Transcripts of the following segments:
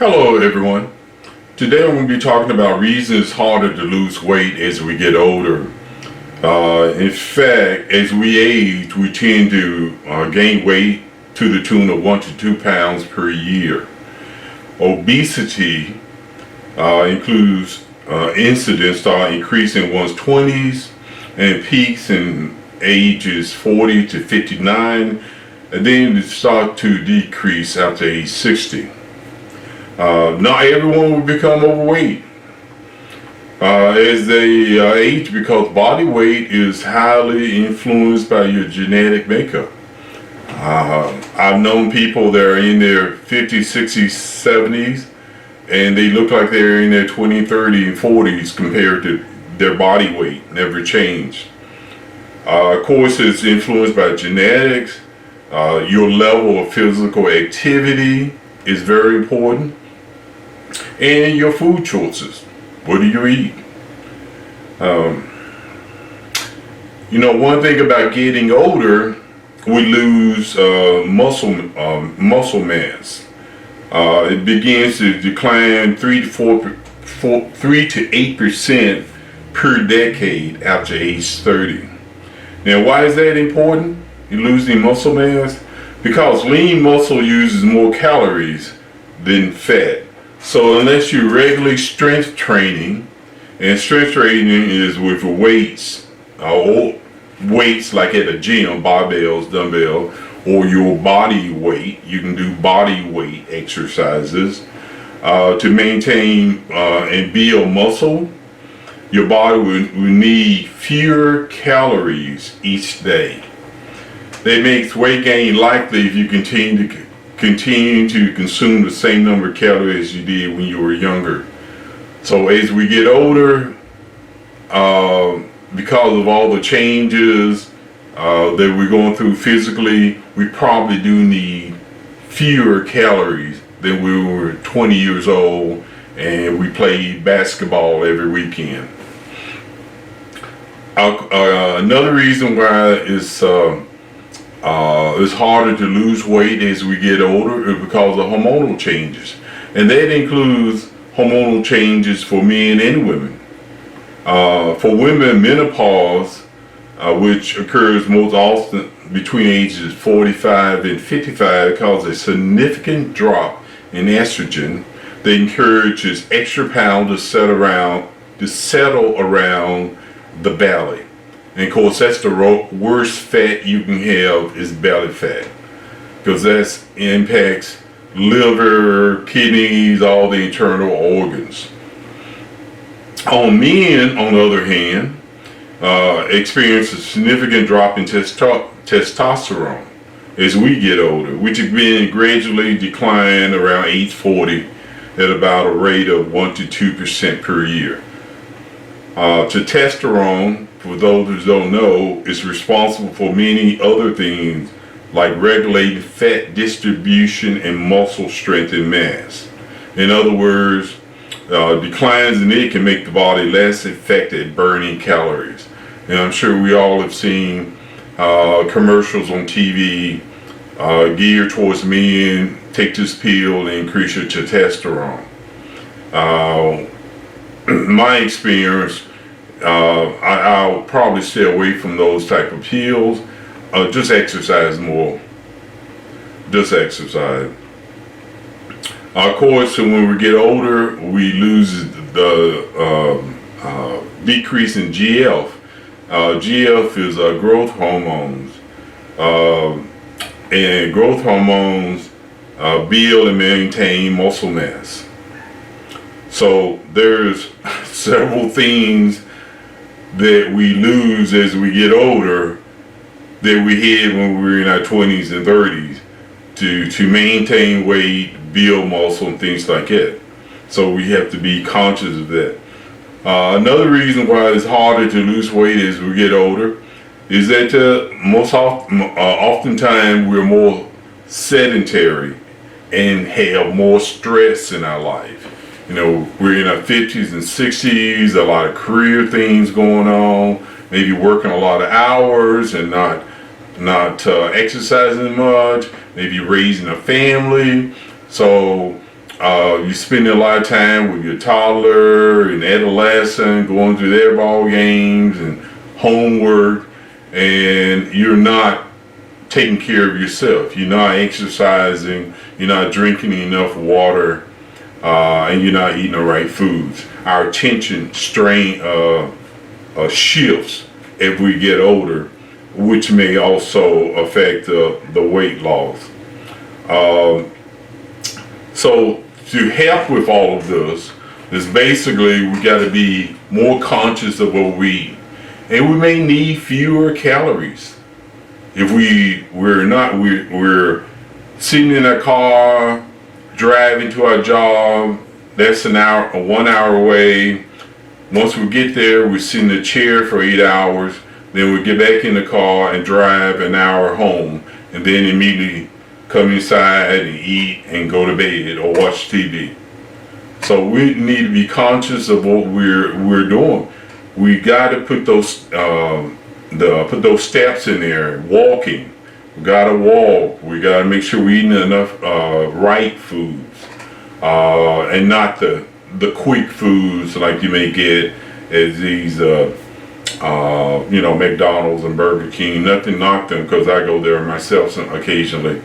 Hello everyone. Today I'm going to be talking about reasons it's harder to lose weight as we get older. In fact, as we age, we tend to gain weight to the tune of 1 to 2 pounds per year. Obesity includes incidence start increasing in one's 20s and peaks in ages 40 to 59, and then it start to decrease after age 60. Not everyone will become overweight as they age, because body weight is highly influenced by your genetic makeup. I've known people that are in their 50s, 60s, 70s, and they look like they're in their 20, 30, and 40s compared to their body weight, never changed. Of course, it's influenced by genetics. Your level of physical activity is very important. And your food choices. What do you eat? One thing about getting older, we lose muscle mass. It begins to decline 3 to 8% per decade after age 30. Now, why is that important? You losing muscle mass? Because lean muscle uses more calories than fat. So unless you're regularly strength training, and strength training is with weights, or weights like at a gym, barbells, dumbbell, or your body weight, you can do body weight exercises to maintain and build muscle. Your body will need fewer calories each day. That makes weight gain likely if you continue to consume the same number of calories as you did when you were younger. So as we get older, because of all the changes that we're going through physically, we probably do need fewer calories than we were 20 years old and we played basketball every weekend. Another reason why it's harder to lose weight as we get older is because of hormonal changes, and that includes hormonal changes for men and women. For women, menopause, which occurs most often between ages 45 and 55, causes a significant drop in estrogen that encourages extra pounds to settle around the belly. And of course, that's the worst fat you can have is belly fat, because that impacts liver, kidneys, all the internal organs. On men, on the other hand, experience a significant drop in testosterone as we get older, which has been gradually declined around age 40 at about a rate of 1 to 2% per year. Testosterone, for those who don't know, is responsible for many other things like regulating fat distribution and muscle strength and mass. In other words, declines in it can make the body less effective at burning calories. And I'm sure we all have seen commercials on TV geared towards men: take this pill and increase your testosterone. My experience, I'll probably stay away from those type of pills. Just exercise more. Just exercise. Of course, when we get older, we lose the decrease in GF. GF is growth hormones, and growth hormones build and maintain muscle mass. So there's several things that we lose as we get older that we had when we were in our 20s and 30s to maintain weight, build muscle, and things like that. So we have to be conscious of that. Another reason why it's harder to lose weight as we get older is that oftentimes we're more sedentary and have more stress in our life. We're in our 50s and 60s, a lot of career things going on, maybe working a lot of hours and not exercising much, maybe raising a family. So you spend a lot of time with your toddler and adolescent, going through their ball games and homework, and you're not taking care of yourself. You're not exercising, you're not drinking enough water, and you're not eating the right foods. Our attention shifts as we get older, which may also affect the weight loss. So to help with all of this is basically we got to be more conscious of what we eat, and we may need fewer calories. If we're sitting in a car, driving to our job, that's an hour, 1 hour away. Once we get there, we sit in the chair for 8 hours. Then we get back in the car and drive an hour home, and then immediately come inside and eat and go to bed or watch TV. So we need to be conscious of what we're doing. We got to put those steps in there. Walking, we got to walk. We got to make sure we're eating enough right foods, and not the quick foods like you may get as these McDonald's and Burger King. Nothing knock them, because I go there myself occasionally.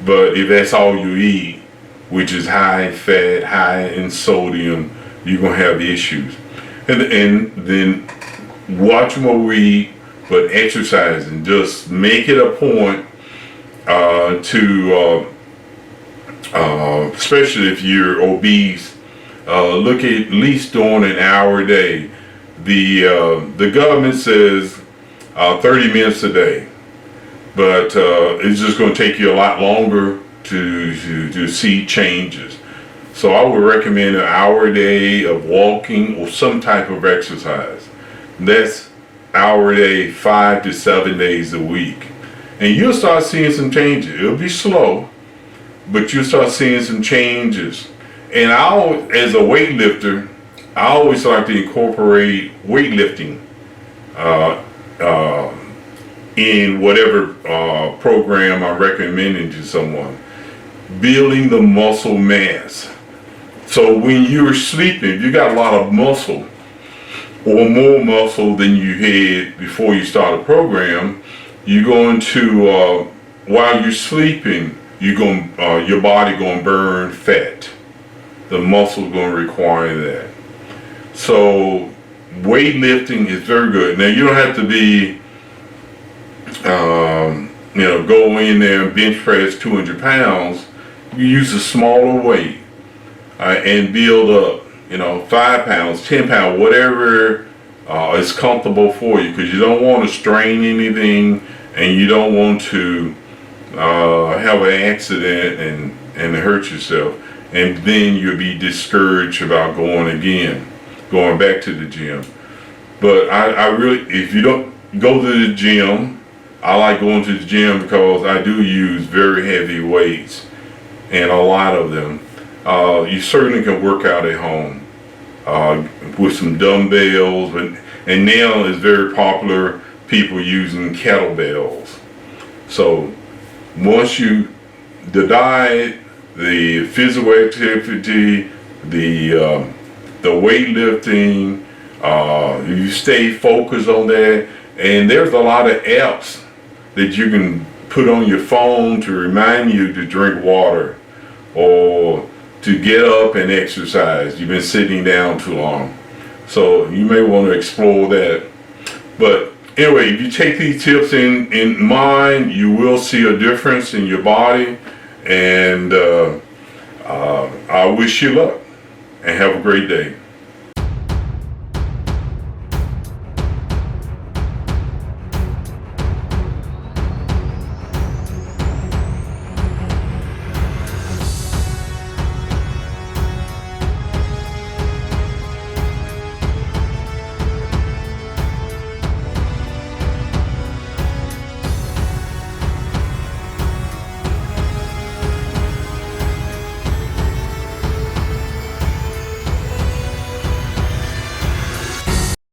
But if that's all you eat, which is high in fat, high in sodium, you're gonna have issues. And then watching what we eat, but exercising. Just make it a point to, especially if you're obese, look at least doing an hour a day. The government says 30 minutes a day, but it's just going to take you a lot longer to see changes. So I would recommend an hour a day of walking or some type of exercise. That's hour a day, 5 to 7 days a week, and you'll start seeing some changes. It'll be slow, but you'll start seeing some changes. And as a weightlifter, I always like to incorporate weightlifting in whatever program I'm recommending to someone. Building the muscle mass. So when you're sleeping, you got a lot of muscle, or more muscle than you had before you start a program. You're going to, while you're sleeping, your body going to burn fat. The muscle's going to require that. So weightlifting is very good. Now you don't have to be, go in there and bench press 200 pounds. You use a smaller weight and build up, 5 pounds, 10 pounds, whatever is comfortable for you, because you don't want to strain anything, and you don't want to have an accident and hurt yourself, and then you'll be discouraged about going back to the gym. But I really, if you don't go to the gym, I like going to the gym because I do use very heavy weights, and a lot of them. You certainly can work out at home with some dumbbells, and now it's very popular, people using kettlebells. So once the diet, the physical activity, the weightlifting, you stay focused on that, and there's a lot of apps that you can put on your phone to remind you to drink water or to get up and exercise. You've been sitting down too long, so you may want to explore that. But anyway, if you take these tips in mind, you will see a difference in your body, and I wish you luck and have a great day.